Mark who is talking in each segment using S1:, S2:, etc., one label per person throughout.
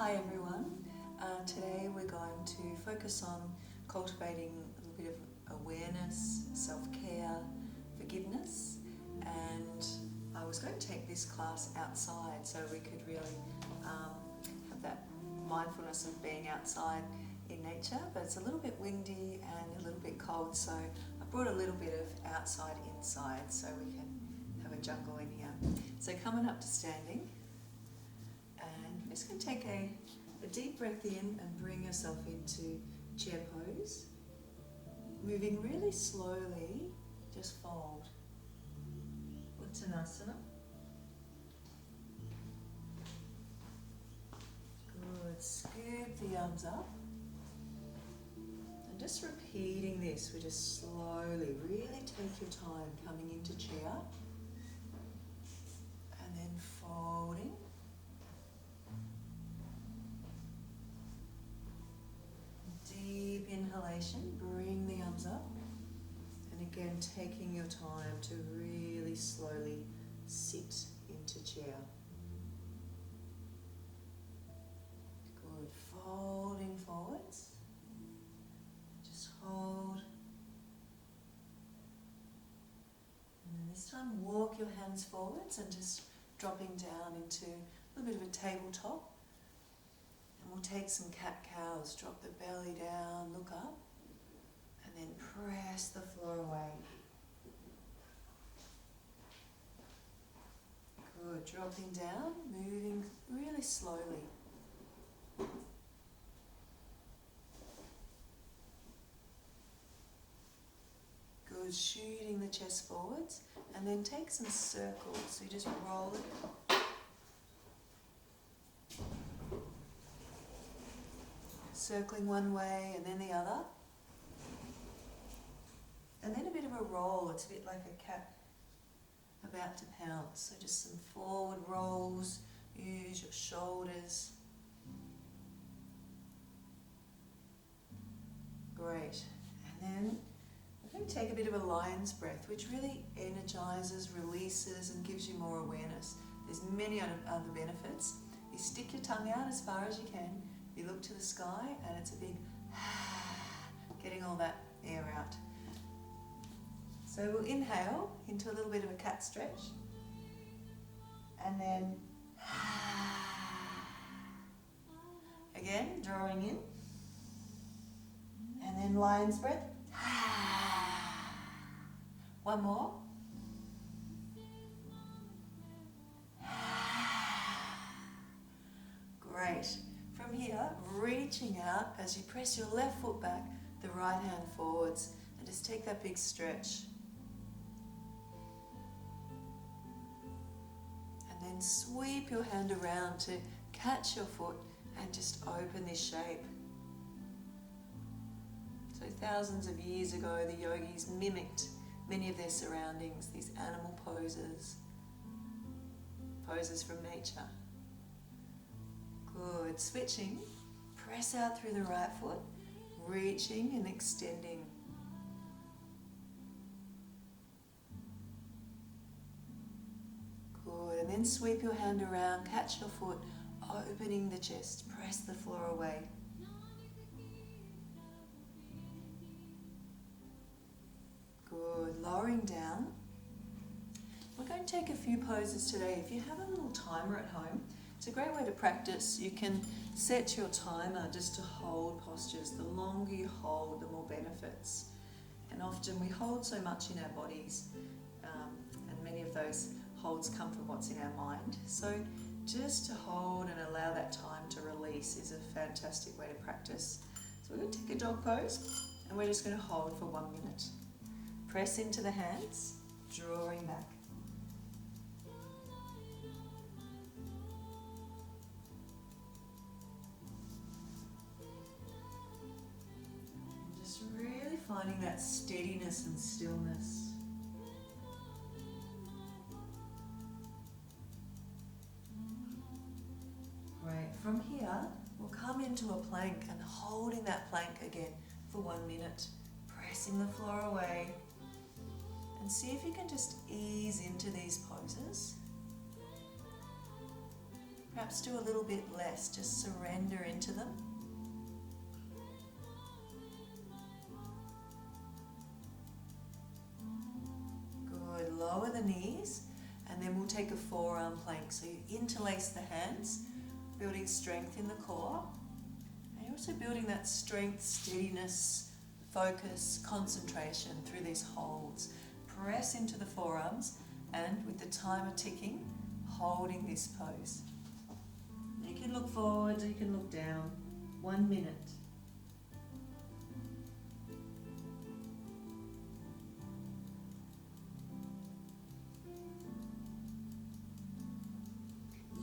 S1: Hi everyone. Today we're going to focus on cultivating a little bit of awareness, self-care, forgiveness, and I was going to take this class outside so we could really have that mindfulness of being outside in nature, but it's a little bit windy and a little bit cold, so I brought a little bit of outside inside so we can have a jungle in here. So coming up to standing, and I'm just going to take a deep breath in and bring yourself into chair pose. Moving really slowly, just fold. Uttanasana. Good. Scoop the arms up. And just repeating this, we just slowly, really take your time coming into chair. And then folding. Deep inhalation, bring the arms up. And again, taking your time to really slowly sit into chair. Good, folding forwards. Just hold. And then this time, walk your hands forwards and just dropping down into a little bit of a tabletop. And we'll take some cat-cows, drop the belly down, look up, and then press the floor away. Good, dropping down, moving really slowly. Good, shooting the chest forwards, and then take some circles, so you just roll it. Circling one way and then the other. And then a bit of a roll, it's a bit like a cat about to pounce. So just some forward rolls, use your shoulders. Great. And then we're going to take a bit of a lion's breath, which really energizes, releases and gives you more awareness. There's many other benefits. You stick your tongue out as far as you can. You look to the sky and it's a big getting all that air out. So we'll inhale into a little bit of a cat stretch and then again drawing in and then lion's breath. One more. Great. From here, reaching out as you press your left foot back, the right hand forwards, and just take that big stretch. And then sweep your hand around to catch your foot and just open this shape. So thousands of years ago, the yogis mimicked many of their surroundings, these animal poses, poses from nature. Good, switching, press out through the right foot, reaching and extending. Good, and then sweep your hand around, catch your foot, opening the chest, press the floor away. Good, lowering down. We're going to take a few poses today. If you have a little timer at home, it's a great way to practice. You can set your timer just to hold postures. The longer you hold, the more benefits. And often we hold so much in our bodies, and many of those holds come from what's in our mind. So just to hold and allow that time to release is a fantastic way to practice. So we're going to take a dog pose, and we're just going to hold for 1 minute. Press into the hands, drawing back. Really finding that steadiness and stillness. Great. From here, we'll come into a plank and holding that plank again for 1 minute, pressing the floor away. And see if you can just ease into these poses. Perhaps do a little bit less, just surrender into them. Good, lower the knees, and then we'll take a forearm plank. So you interlace the hands, building strength in the core. And you're also building that strength, steadiness, focus, concentration through these holds. Press into the forearms, and with the timer ticking, holding this pose. You can look forward, you can look down. 1 minute.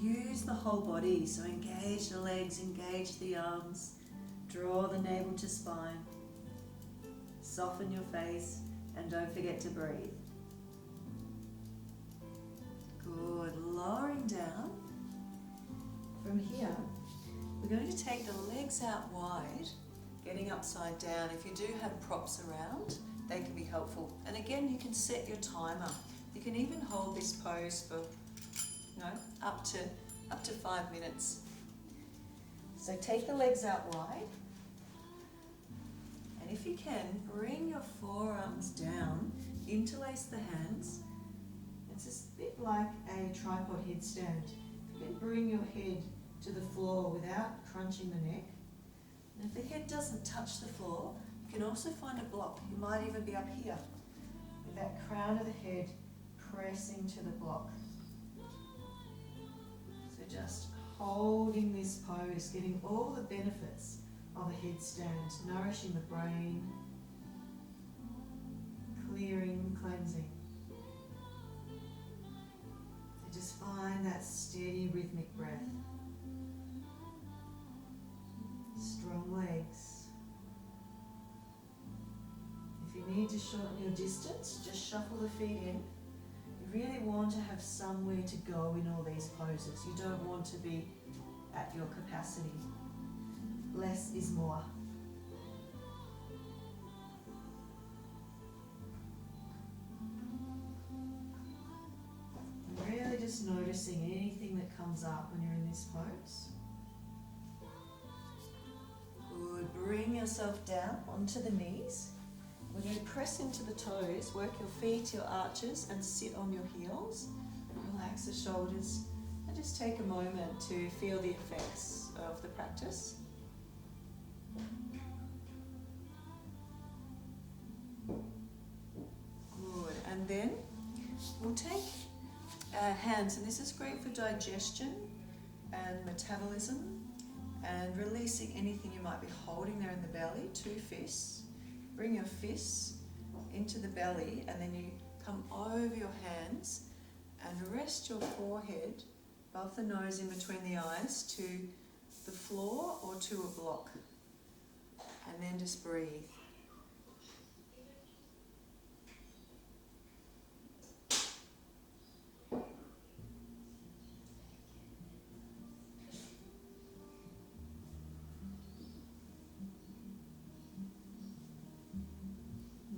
S1: Use the whole body, so engage the legs, engage the arms, draw the navel to spine, soften your face, and don't forget to breathe. Good, lowering down. From here, we're going to take the legs out wide, getting upside down. If you do have props around, they can be helpful. And again, you can set your timer. You can even hold this pose for up to 5 minutes. So take the legs out wide, and if you can, bring your forearms down, interlace the hands. It's a bit like a tripod headstand. You can bring your head to the floor without crunching the neck. And if the head doesn't touch the floor, you can also find a block. You might even be up here, with that crown of the head pressing to the block. Just holding this pose, getting all the benefits of a headstand, nourishing the brain, clearing, cleansing. So just find that steady rhythmic breath. Strong legs. If you need to shorten your distance, just shuffle the feet in. You really want to have somewhere to go in all these poses. You don't want to be at your capacity. Less is more. And really just noticing anything that comes up when you're in this pose. Good. Bring yourself down onto the knees. We're going to press into the toes, work your feet, your arches, and sit on your heels. Relax the shoulders, and just take a moment to feel the effects of the practice. Good, and then we'll take our hands, and this is great for digestion and metabolism, and releasing anything you might be holding there in the belly. 2 fists. Bring your fists into the belly, and then you come over your hands and rest your forehead above the nose, in between the eyes, to the floor or to a block. And then just breathe.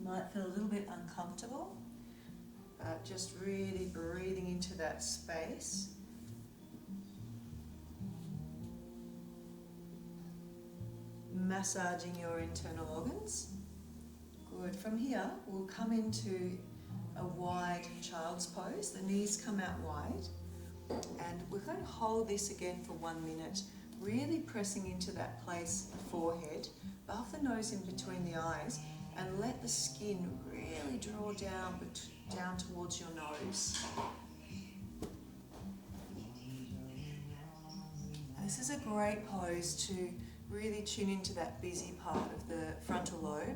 S1: Might feel a little bit uncomfortable, but just really breathing into that space. Massaging your internal organs. Good. From here, we'll come into a wide child's pose. The knees come out wide, and we're going to hold this again for 1 minute, really pressing into that place, the forehead, above the nose, in between the eyes. And let the skin really draw down towards your nose. This is a great pose to really tune into that busy part of the frontal lobe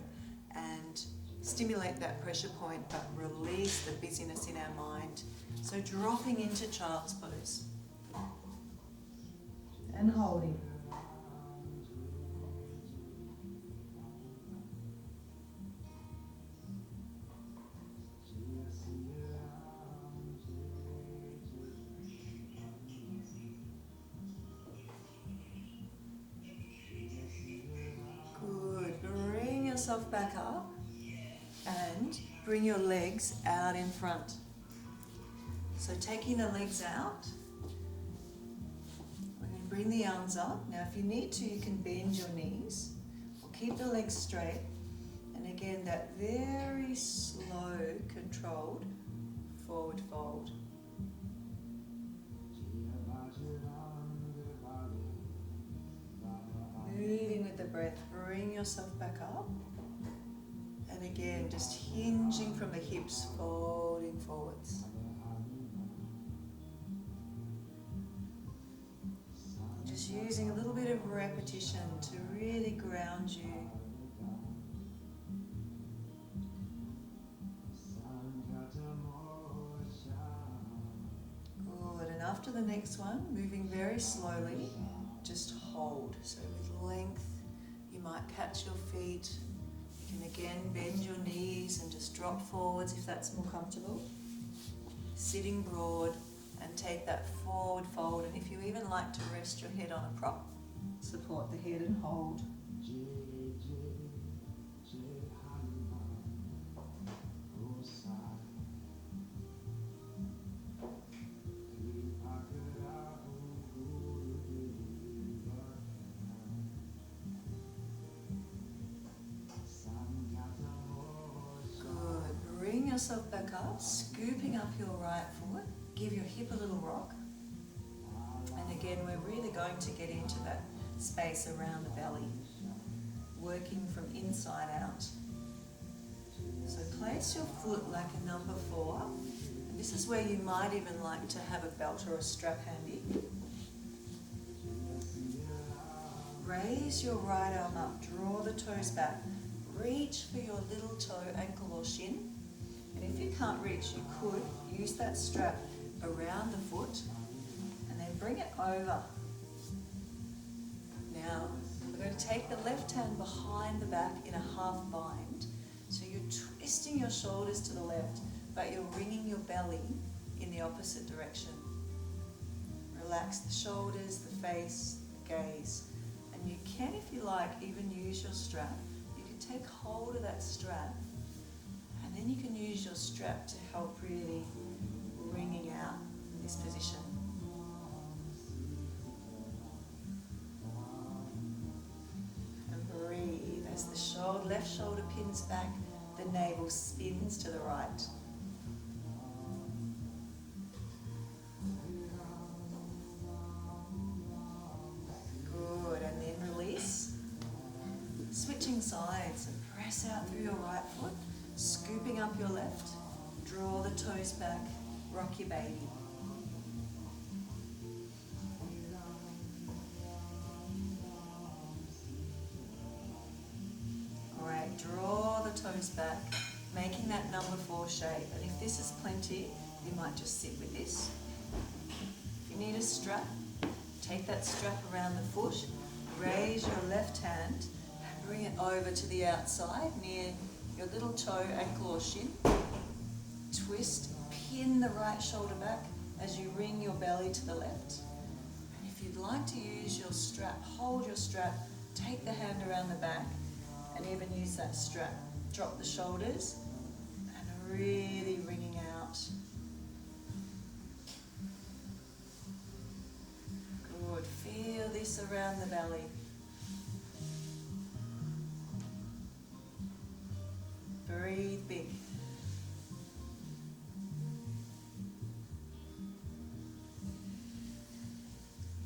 S1: and stimulate that pressure point, but release the busyness in our mind. So dropping into child's pose. And holding. Yourself back up and bring your legs out in front. So taking the legs out, bring the arms up. Now if you need to, you can bend your knees or keep the legs straight. And again, that very slow, controlled forward fold. Moving with the breath, bring yourself back up. And again, just hinging from the hips, folding forwards. Just using a little bit of repetition to really ground you. Good, and after the next one, moving very slowly, just hold. So with length, you might catch your feet. You can again bend your knees and just drop forwards if that's more comfortable. Sitting broad and take that forward fold. And if you even like to rest your head on a prop, support the head and hold. Yourself back up, scooping up your right foot, give your hip a little rock, and again we're really going to get into that space around the belly, working from inside out. So place your foot like a number 4, and this is where you might even like to have a belt or a strap handy. Raise your right arm up, draw the toes back, reach for your little toe, ankle or shin. And if you can't reach, you could use that strap around the foot and then bring it over. Now, we're going to take the left hand behind the back in a half bind. So you're twisting your shoulders to the left, but you're wringing your belly in the opposite direction. Relax the shoulders, the face, the gaze. And you can, if you like, even use your strap. You can take hold of that strap. Then you can use your strap to help really wringing out in this position. And breathe as the left shoulder pins back, the navel spins to the right. Good, and then release. Switching sides and press out through your right foot. Scooping up your left, draw the toes back, rock your baby. Alright, draw the toes back, making that number 4 shape. And if this is plenty, you might just sit with this. If you need a strap, take that strap around the foot, raise your left hand, and bring it over to the outside near your little toe, ankle or shin. Twist, pin the right shoulder back as you wring your belly to the left. And if you'd like to use your strap, hold your strap, take the hand around the back and even use that strap. Drop the shoulders and really wringing out. Good, feel this around the belly. Breathe big.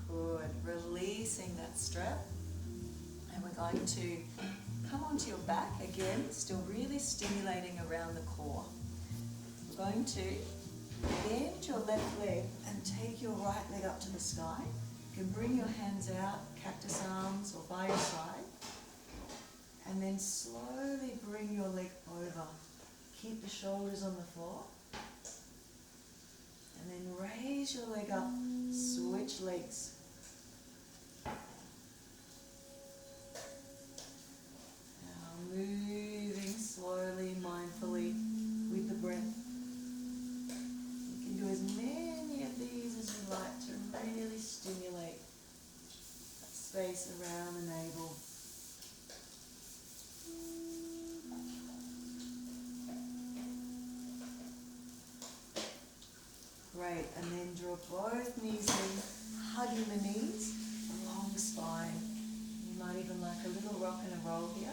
S1: Good. Releasing that strap. And we're going to come onto your back again, still really stimulating around the core. We're going to bend your left leg and take your right leg up to the sky. You can bring your hands out, cactus arms or by your side. And then slowly bring your leg over. Keep the shoulders on the floor. And then raise your leg up, switch legs. Now moving slowly, mindfully with the breath. You can do as many of these as you like to really stimulate that space around the navel. Great, and then draw both knees in, hugging the knees, long spine. You might even like a little rock and a roll here.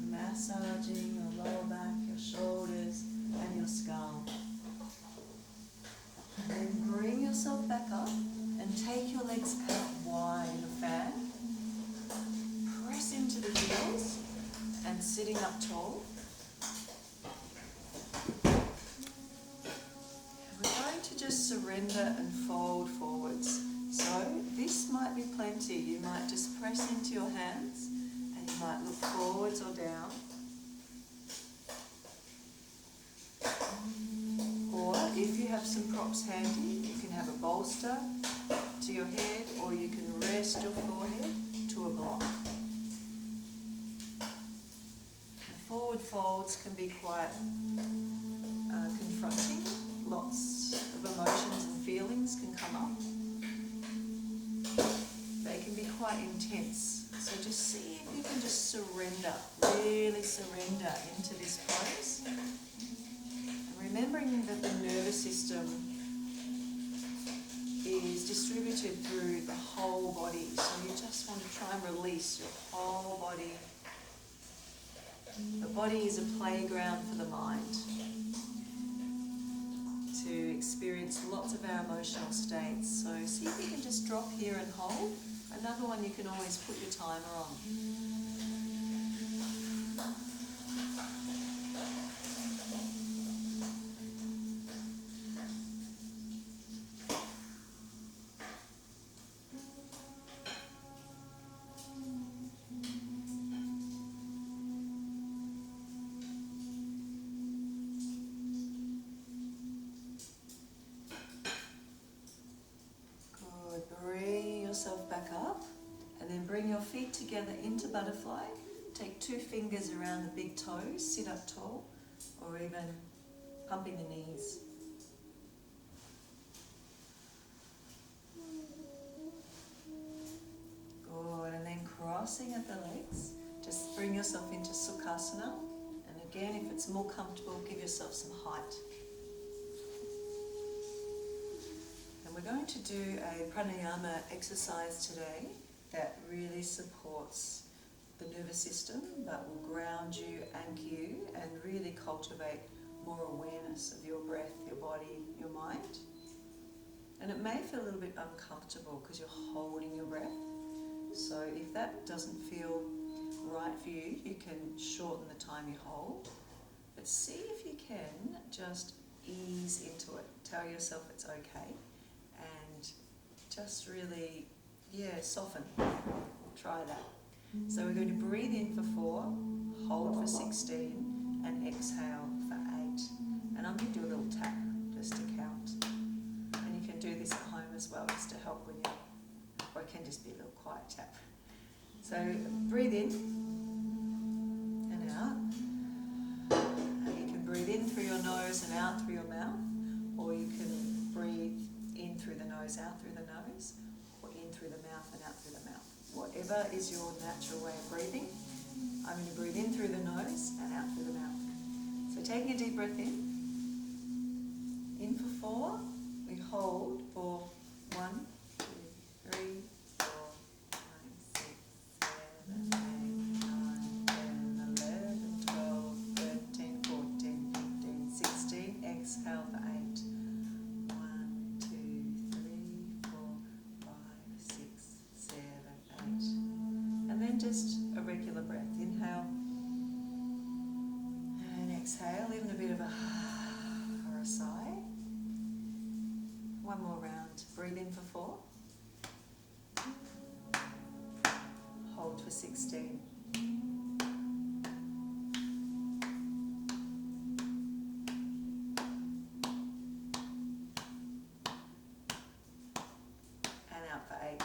S1: Massaging your lower back, your shoulders and your skull. And then bring yourself back up and take your legs out wide in a fan. Press into the heels and sitting up tall. We're going to just surrender and fold forwards. So this might be plenty. You might just press into your hands and you might look forwards or down. Or if you have some props handy, you can have a bolster to your head, or you can rest your forehead to a block. Forward folds can be quite confronting. Lots of emotions and feelings can come up. They can be quite intense. So just see if you can just surrender, really surrender into this pose. Remembering that the nervous system is distributed through the whole body, so you just want to try and release your whole body. The body is a playground for the mind to experience lots of our emotional states. So see if you can just drop here and hold. Another one you can always put your timer on. Bring yourself back up and then bring your feet together into butterfly. Take 2 fingers around the big toes, sit up tall, or even pumping the knees. Good, and then crossing at the legs, just bring yourself into Sukhasana. And again, if it's more comfortable, give yourself some height. We're going to do a pranayama exercise today that really supports the nervous system, but will ground you, anchor you, and really cultivate more awareness of your breath, your body, your mind. And it may feel a little bit uncomfortable because you're holding your breath. So if that doesn't feel right for you, you can shorten the time you hold. But see if you can just ease into it. Tell yourself it's okay. And just really, soften. Try that. So we're going to breathe in for 4, hold for 16, and exhale for 8. And I'm going to do a little tap just to count. And you can do this at home as well, just to help when you, or it can just be a little quiet tap. So breathe in and out. And you can breathe in through your nose and out through your mouth, or you can breathe in through the nose, out through the nose, or in through the mouth and out through the mouth. Whatever is your natural way of breathing. I'm going to breathe in through the nose and out through the mouth. So taking a deep breath in for 4, we hold for 1, 2, 3, 4, 5, 6, 7, 8, 9, 10, 11, 12, 13, 14, 15, 16. Exhale for 8. 1, 2, 3, 4, 5, 6, 7, 8. And then just a regular breath. Inhale and exhale, even a bit of a or a sigh. One more round. Breathe in for 4. Hold for 16. And out for 8.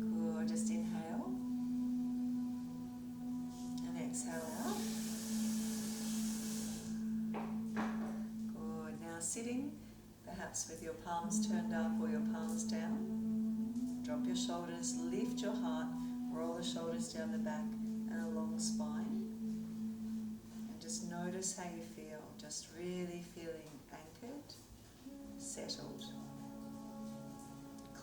S1: Good. Just inhale and exhale out. Good. Now sitting, perhaps with your palms turned up or your palms down. Drop your shoulders, lift your heart, roll the shoulders down the back and a long spine. And just notice how you feel, just really feeling anchored, settled.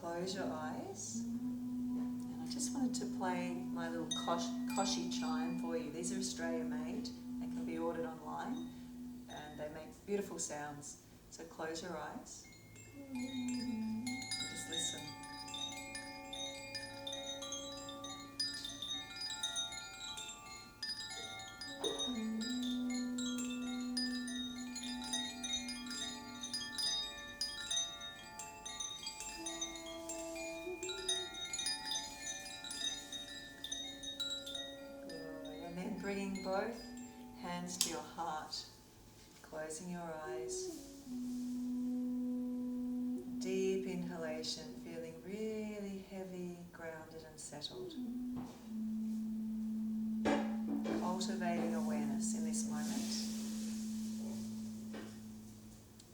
S1: Close your eyes. And I just wanted to play my little Koshi chime for you. These are Australia made. They can be ordered online and they make beautiful sounds. So close your eyes and just listen. Good. And then bringing both hands to your heart, closing your eyes. Deep inhalation, feeling really heavy, grounded and settled. Cultivating awareness in this moment.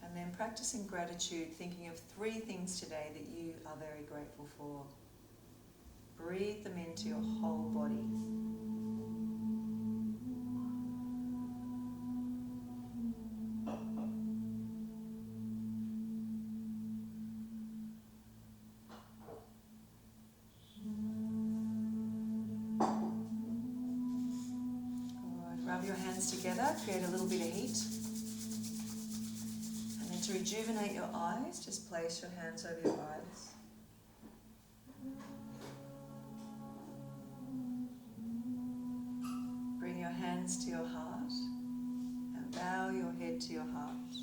S1: And then practicing gratitude, thinking of 3 things today that you are very grateful for. Breathe them into your whole body. Rub your hands together, create a little bit of heat. And then to rejuvenate your eyes, just place your hands over your eyes. Bring your hands to your heart and bow your head to your heart.